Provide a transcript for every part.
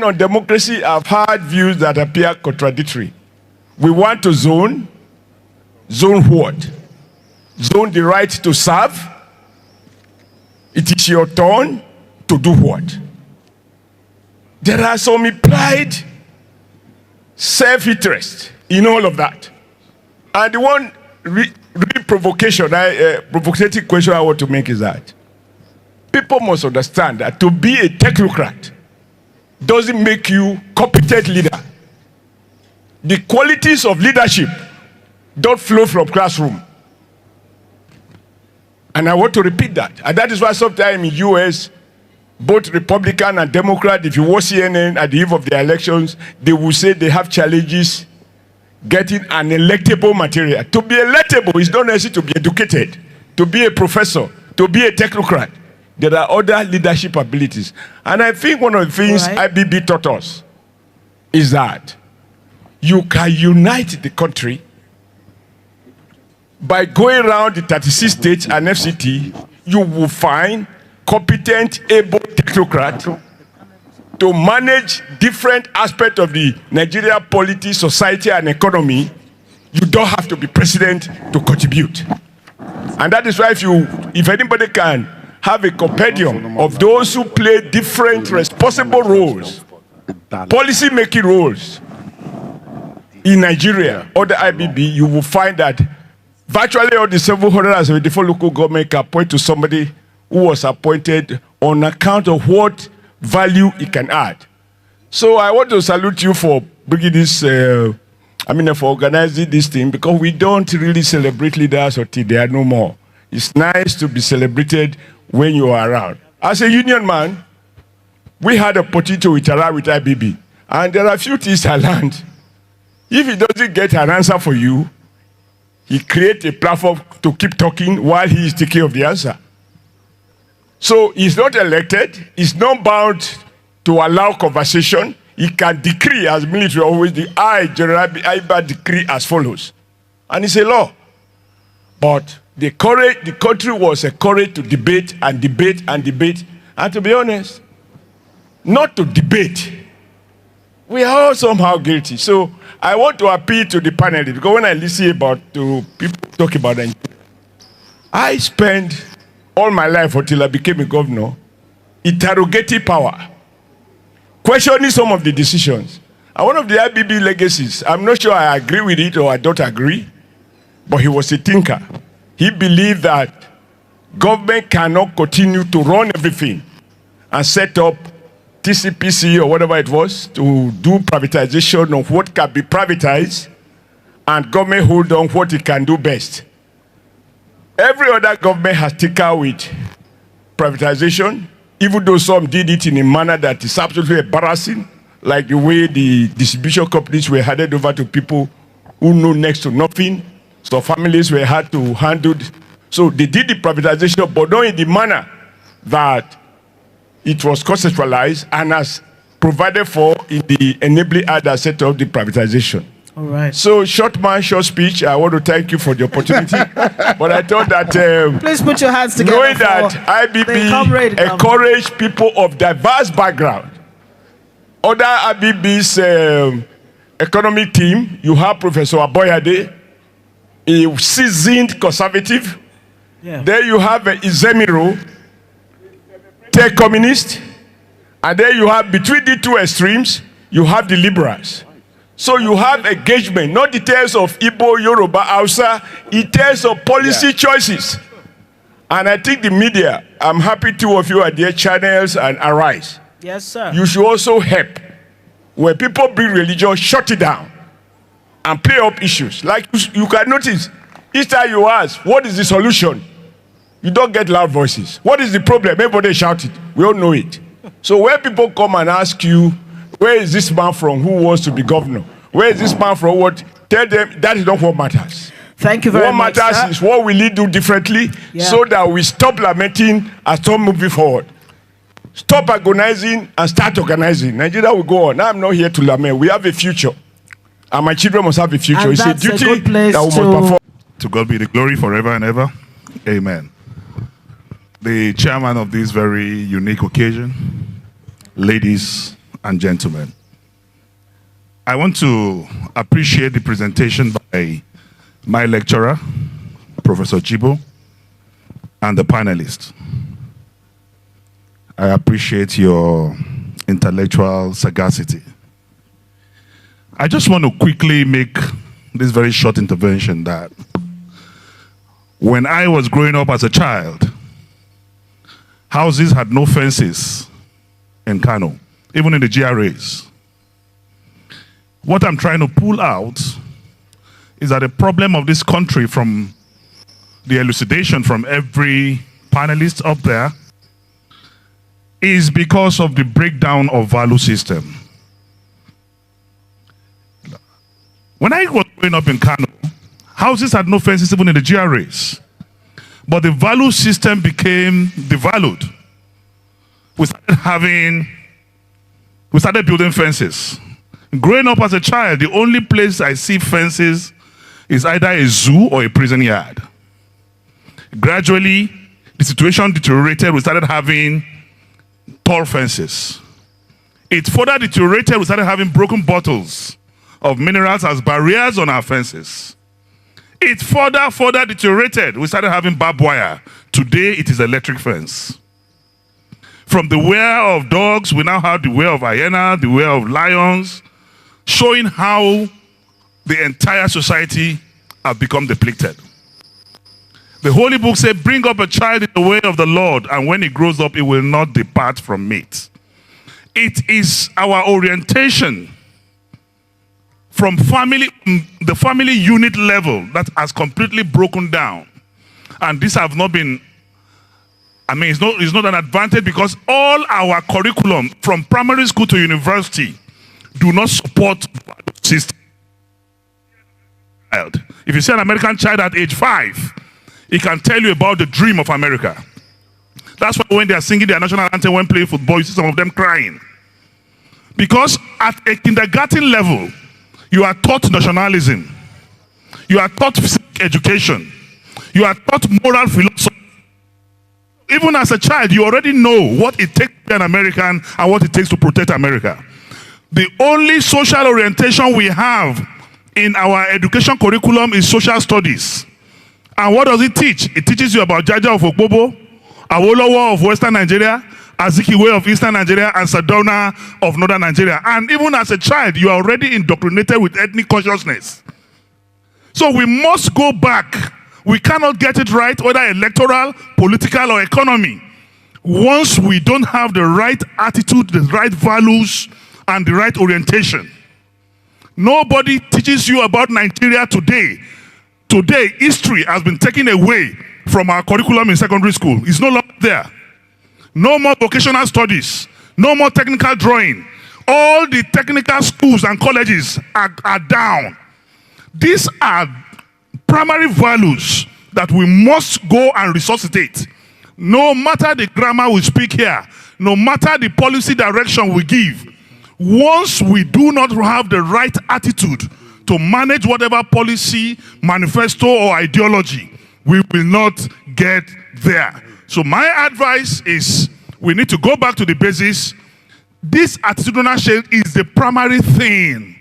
then on democracy, I've had views that appear contradictory. We want to zone what? Zone the right to serve. It is your turn to do what? There are some implied self-interest in all of that. And the one provocative question I want to make is that people must understand that to be a technocrat doesn't make you competent leader. The qualities of leadership don't flow from classroom. And I want to repeat that. And that is why sometimes in the US, both Republican and Democrat, if you watch CNN at the eve of the elections, they will say they have challenges getting an electable material. To be electable is not necessary to be educated, to be a professor, to be a technocrat. There are other leadership abilities. And I think one of the things IBB taught us is that you can unite the country by going around the 36 states and FCT. You will find competent, able technocrats to manage different aspects of the Nigeria polity, society, and economy. You don't have to be president to contribute. And that is why if anybody can have a compendium of those who play different responsible roles, policy-making roles in Nigeria or the IBB, you will find that virtually all the 774 local government can point to somebody who was appointed on account of what value it can add. So I want to salute you for bringing this, for organizing this thing, because we don't really celebrate leaders until they are no more. It's nice to be celebrated when you are around. As a union man, we had a opportunity to interact with IBB, and there are a few things I learned. If he doesn't get an answer for you, he creates a platform to keep talking while he is taking care of the answer. So he's not elected, he's not bound to allow conversation. He can decree, as military always, I decree as follows. And it's a law. But the country was encouraged to debate and debate and debate. And to be honest, not to debate. We are all somehow guilty. So I want to appeal to the panelists, because when I listen to people talk about it, I spent all my life until I became a governor interrogating power, questioning some of the decisions. And one of the IBB legacies, I'm not sure I agree with it or I don't agree, but he was a thinker. He believed that government cannot continue to run everything and set up TCPC or whatever it was to do privatization of what can be privatized, and government hold on what it can do best. Every other government has taken with privatization, even though some did it in a manner that is absolutely embarrassing, like the way the distribution companies were handed over to people who know next to nothing. So families were had to handle. So they did the privatization, but not in the manner that it was conceptualized and as provided for in the enabling act that set up the privatization. All right. So, short man, short speech. I want to thank you for the opportunity. But I thought that please put your hands together. Knowing that IBB encouraged people of diverse background. Other IBB's economic team, you have Professor Aboyade, a seasoned conservative. Yeah. There you have Izemiro, tech communist. And then you have, between the two extremes, you have the liberals. So you have engagement, not in terms of Igbo, Yoruba, Hausa, in terms of policy choices. And I think the media, I'm happy two of you are there, channels and Arise. Yes, sir. You should also help. When people bring religion, shut it down and play up issues. Like you can notice, each time you ask, what is the solution? You don't get loud voices. What is the problem? Everybody shout it. We all know it. So when people come and ask you, where is this man from who wants to be governor? Where is this man from what? Tell them that is not what matters. Thank you very much. What matters is what will he do differently so that we stop lamenting and start moving forward. Stop agonizing and start organizing. Nigeria will go on. I'm not here to lament. We have a future. And my children must have a future. And it's a duty that we must perform. To God be the glory forever and ever. Amen. The chairman of this very unique occasion, ladies and gentlemen. I want to appreciate the presentation by my lecturer, Professor Jibo, and the panelists. I appreciate your intellectual sagacity. I just want to quickly make this very short intervention that when I was growing up as a child, houses had no fences in Kano, even in the GRAs. What I'm trying to pull out is that the problem of this country, from the elucidation from every panelist up there, is because of the breakdown of value system. When I was growing up in Kano, houses had no fences even in the GRAs. But the value system became devalued. We started building fences. Growing up as a child, the only place I see fences is either a zoo or a prison yard. Gradually, the situation deteriorated. We started having tall fences. It further deteriorated. We started having broken bottles of minerals as barriers on our fences. It further deteriorated. We started having barbed wire. Today, it is electric fence. From the wear of dogs, we now have the wear of hyena, the wear of lions, showing how the entire society have become depleted. The Holy Book says, bring up a child in the way of the Lord, and when he grows up, he will not depart from it. It is our orientation from the family unit level that has completely broken down. And these have not been, it's not an advantage, because all our curriculum from primary school to university do not support system. If you see an American child at age 5, he can tell you about the dream of America. That's why when they are singing their national anthem when playing football, you see some of them crying. Because at a kindergarten level, you are taught nationalism. You are taught civic education. You are taught moral philosophy. Even as a child, you already know what it takes to be an American and what it takes to protect America. The only social orientation we have in our education curriculum is social studies. And what does it teach? It teaches you about Jaja of Okpobo, Awolowo of Western Nigeria, Azikiwe of Eastern Nigeria, and Sadona of Northern Nigeria. And even as a child, you are already indoctrinated with ethnic consciousness. So we must go back. We cannot get it right, whether electoral, political, or economy, once we don't have the right attitude, the right values, and the right orientation. Nobody teaches you about Nigeria today. Today, history has been taken away from our curriculum in secondary school. It's no longer there. No more vocational studies. No more technical drawing. All the technical schools and colleges are down. These are primary values that we must go and resuscitate. No matter the grammar we speak here, no matter the policy direction we give, once we do not have the right attitude to manage whatever policy, manifesto, or ideology, we will not get there. So my advice is we need to go back to the basics. This attitudinal shift is the primary thing.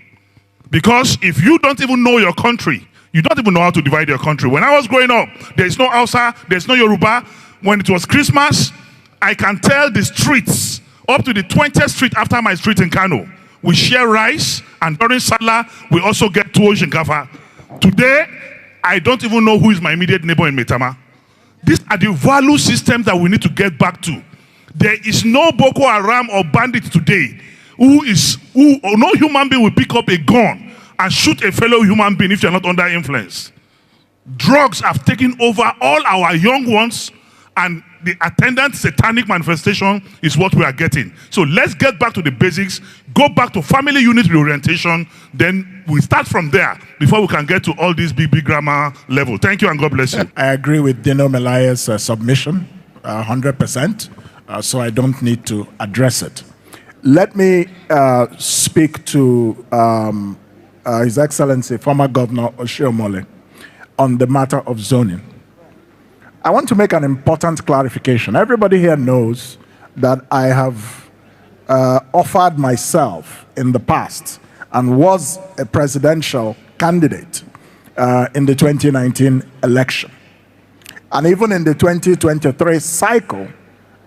Because if you don't even know your country, you don't even know how to divide your country. When I was growing up, there is no Hausa, there is no Yoruba. When it was Christmas, I can tell the streets up to the 20th street after my street in Kano. We share rice, and during Salah, we also get tuwo shinkafa. Today, I don't even know who is my immediate neighbor in Metama. These are the value systems that we need to get back to. There is no Boko Haram or bandit today who no human being will pick up a gun and shoot a fellow human being if you're not under influence. Drugs have taken over all our young ones, and the attendant satanic manifestation is what we are getting. So let's get back to the basics, go back to family unit reorientation, then we start from there before we can get to all these big grammar level. Thank you and God bless you. I agree with Dino Melaye's submission, 100%, so I don't need to address it. Let me speak to His Excellency, former Governor Oshiomhole, on the matter of zoning. I want to make an important clarification. Everybody here knows that I have offered myself in the past and was a presidential candidate in the 2019 election. And even in the 2023 cycle,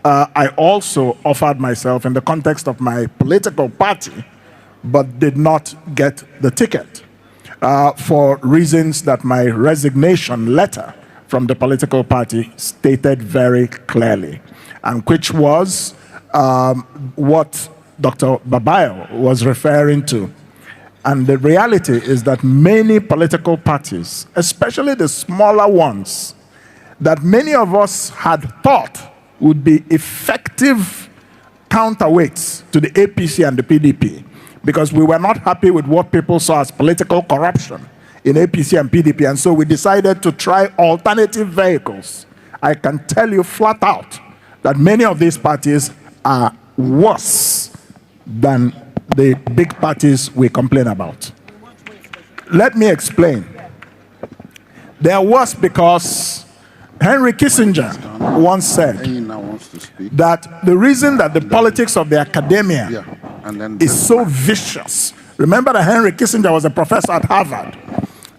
I also offered myself in the context of my political party, but did not get the ticket for reasons that my resignation letter from the political party stated very clearly, and which was what Dr. Babayo was referring to. And the reality is that many political parties, especially the smaller ones, that many of us had thought would be effective counterweights to the APC and the PDP, because we were not happy with what people saw as political corruption in APC and PDP, and so we decided to try alternative vehicles. I can tell you flat out that many of these parties are worse than the big parties we complain about. Let me explain. They are worse because Henry Kissinger once said that the reason that the politics of the academia is so vicious. Remember that Henry Kissinger was a professor at Harvard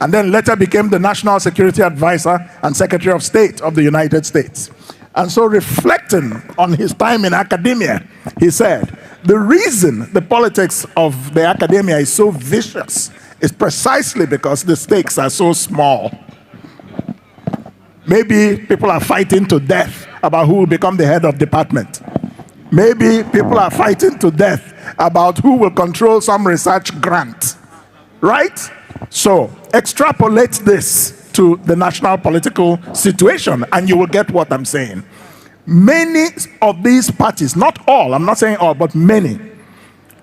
and then later became the National Security Advisor and Secretary of State of the United States. And so, reflecting on his time in academia, he said, the reason the politics of the academia is so vicious is precisely because the stakes are so small. Maybe people are fighting to death about who will become the head of department. Maybe people are fighting to death about who will control some research grant. Right? So, extrapolate this to the national political situation, and you will get what I'm saying. Many of these parties, not all, I'm not saying all, but many,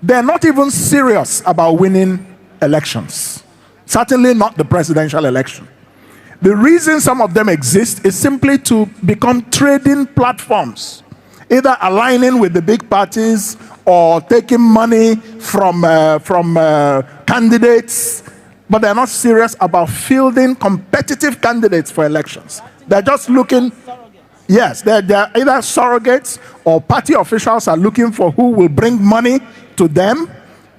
they're not even serious about winning elections. Certainly not the presidential election. The reason some of them exist is simply to become trading platforms, either aligning with the big parties or taking money from candidates, but they're not serious about fielding competitive candidates for elections. They're just looking, yes, they're either surrogates or party officials are looking for who will bring money to them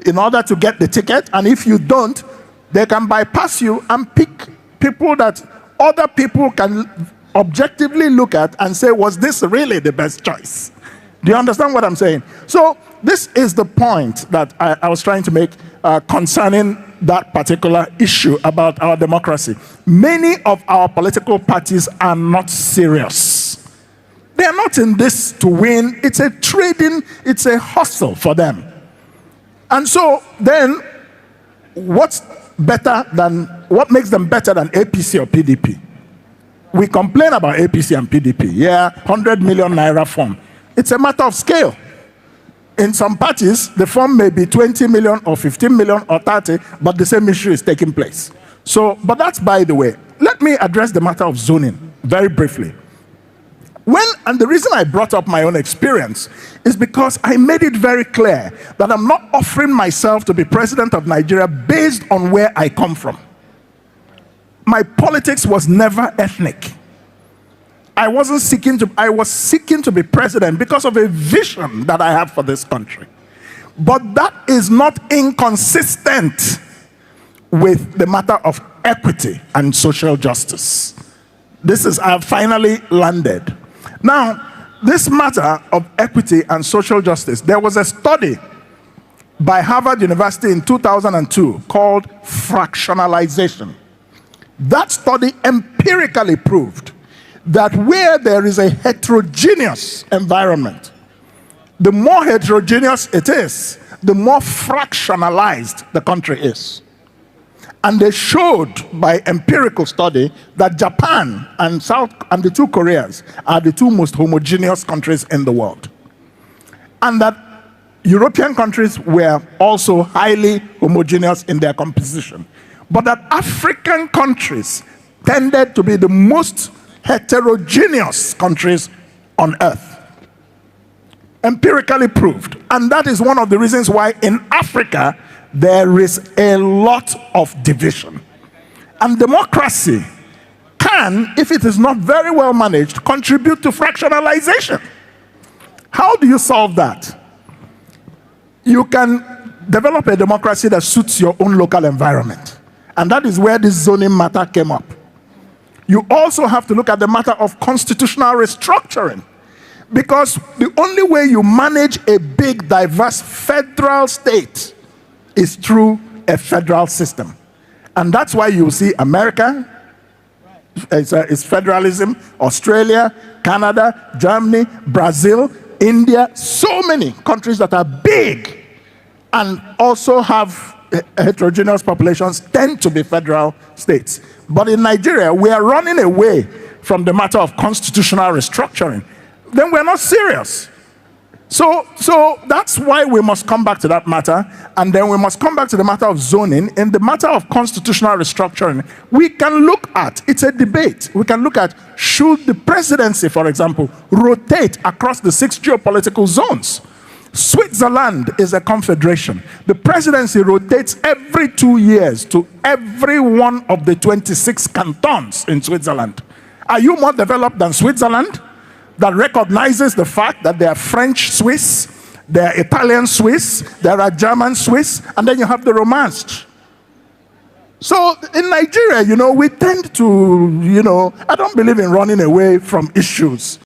in order to get the ticket. And if you don't, they can bypass you and pick people that other people can objectively look at and say, was this really the best choice? Do you understand what I'm saying? So this is the point that I was trying to make concerning that particular issue about our democracy. Many of our political parties are not serious. They are not in this to win. It's a trading, it's a hustle for them. And so then, what makes them better than APC or PDP? We complain about APC and PDP. Yeah, 100 million naira form. It's a matter of scale. In some parties, the form may be 20 million or 15 million or 30, but the same issue is taking place. So, but that's by the way. Let me address the matter of zoning very briefly. And the reason I brought up my own experience is because I made it very clear that I'm not offering myself to be president of Nigeria based on where I come from. My politics was never ethnic. I was seeking to be president because of a vision that I have for this country. But that is not inconsistent with the matter of equity and social justice. I have finally landed. Now, this matter of equity and social justice, there was a study by Harvard University in 2002 called fractionalization. That study empirically proved that where there is a heterogeneous environment, the more heterogeneous it is, the more fractionalized the country is. And they showed by empirical study that Japan and the two Koreas are the two most homogeneous countries in the world. And that European countries were also highly homogeneous in their composition. But that African countries tended to be the most heterogeneous countries on earth. Empirically proved. And that is one of the reasons why in Africa there is a lot of division. And democracy can, if it is not very well managed, contribute to fractionalization. How do you solve that? you can develop a democracy that suits your own local environment. And that is where this zoning matter came up. You also have to look at the matter of constitutional restructuring, because the only way you manage a big, diverse federal state is through a federal system. And that's why you see America, it's federalism, Australia, Canada, Germany, Brazil, India, so many countries that are big and also have heterogeneous populations tend to be federal states. But in Nigeria, we are running away from the matter of constitutional restructuring. Then we're not serious. So that's why we must come back to that matter, and then we must come back to the matter of zoning. In the matter of constitutional restructuring, we can look at, it's a debate, we can look at, should the presidency, for example, rotate across the 6 geopolitical zones? Switzerland is a confederation. The presidency rotates every 2 years to every one of the 26 cantons in Switzerland. Are you more developed than Switzerland, that recognizes the fact that there are French Swiss, there are Italian Swiss, there are German Swiss, and then you have the Romanced? So in Nigeria, we tend to, I don't believe in running away from issues.